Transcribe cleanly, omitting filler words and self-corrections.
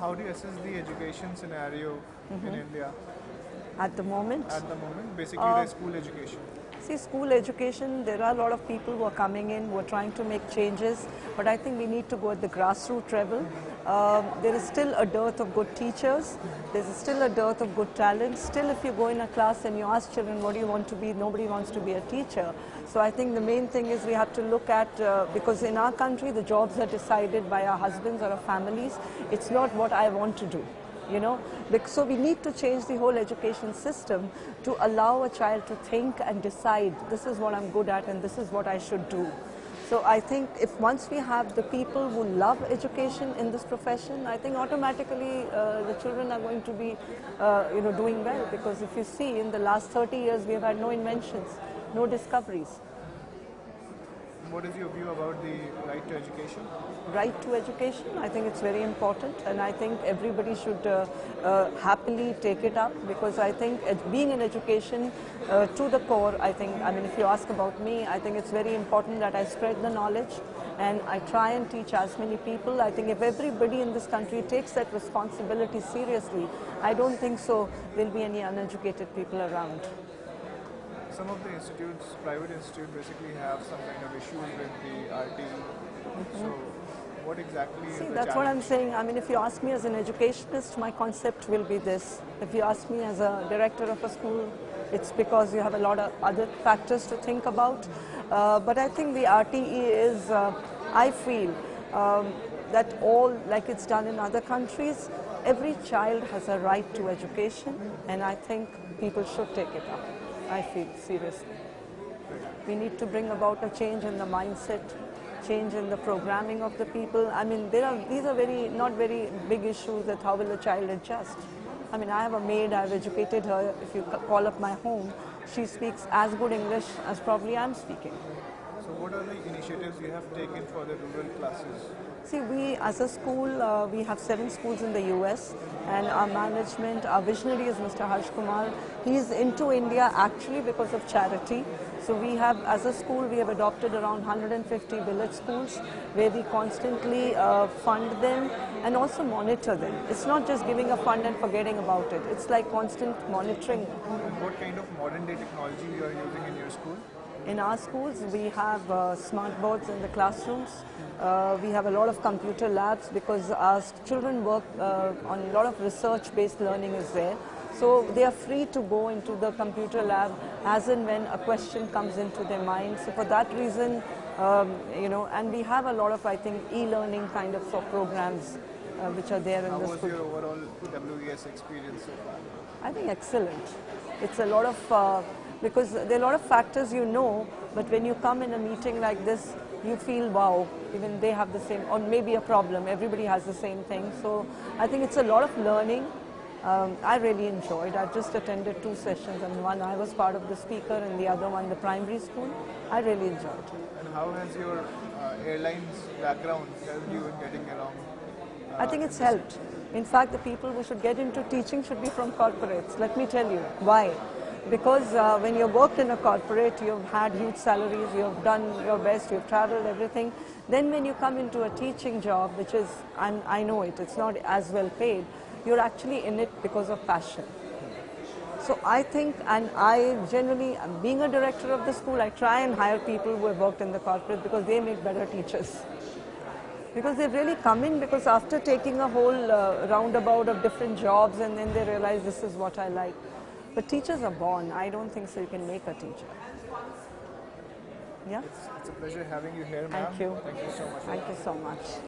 how do you assess the education scenario in India At the moment, at the moment? Basically, the school education. see, school education, there are a lot of people who are coming in, who are trying to make changes, but I think we need to go at the grassroots level. There is still a dearth of good teachers. There's still a dearth of good talent. Still, if you go in a class and you ask children, what do you want to be? Nobody wants to be a teacher. So I think the main thing is we have to look at, because in our country, the jobs are decided by our husbands or our families. It's not what I want to do. You know, so we need to change the whole education system to allow a child to think and decide, this is what I'm good at and this is what I should do. So I think if once we have the people who love education in this profession, I think automatically the children are going to be, doing well. Because if you see, in the last 30 years, we have had no inventions, no discoveries. What is your view about the right to education? Right to education, I think it's very important, and I think everybody should happily take it up, because I think being in education to the core, I mean, if you ask about me, I think it's very important that I spread the knowledge and I try and teach as many people. I think if everybody in this country takes that responsibility seriously, I don't think so there'll be any uneducated people around. Some of the institutes, private institutes, basically have some kind of issues with the RT. So, what exactly is the That's challenge? what I'm saying. I mean, if you ask me as an educationist, my concept will be this. If you ask me as a director of a school, it's because you have a lot of other factors to think about. But I think the RTE is, I feel, that all, like it's done in other countries, every child has a right to education, and I think people should take it up. I feel, seriously. We need to bring about a change in the mindset, change in the programming of the people. I mean, these are not very big issues that how will a child adjust. I mean, I have a maid, I've educated her. If you call up my home, she speaks as good English as probably I'm speaking. So what are the initiatives you have taken for the rural classes? See, we as a school, we have 7 schools in the US, and our management, our visionary is Mr. Harsh Kumar. He's into India actually because of charity. So we have, as a school, we have adopted around 150 village schools where we constantly fund them and also monitor them. It's not just giving a fund and forgetting about it. It's like constant monitoring. What kind of modern day technology you are using in your school? In our schools, we have smart boards in the classrooms. We have a lot of computer labs because our children work on a lot of research-based learning is there. So they are free to go into the computer lab as and when a question comes into their mind. So for that reason, and we have a lot of, I think, e-learning kind of programs which are there in the school. How was your overall WES experience so far? I think excellent. It's a lot of, because there are a lot of factors but when you come in a meeting like this, you feel, wow, even they have the same, or maybe a problem, everybody has the same thing. So I think it's a lot of learning. I really enjoyed. I just attended 2 sessions, and one I was part of the speaker and the other one the primary school. I really enjoyed. And how has your airlines background helped you in getting along? I think it's helped. In fact, the people who should get into teaching should be from corporates. Let me tell you why. Because when you've worked in a corporate, you've had huge salaries, you've done your best, you've traveled, everything. Then when you come into a teaching job, which is, and I know it's not as well paid, you're actually in it because of passion. So I think, and I generally, being a director of the school, I try and hire people who have worked in the corporate because they make better teachers. Because they've really come in because after taking a whole roundabout of different jobs, and then they realize this is what I like. But teachers are born. I don't think so you can make a teacher. Yeah? It's a pleasure having you here, ma'am. Thank you. Thank you so much. Thank you so much.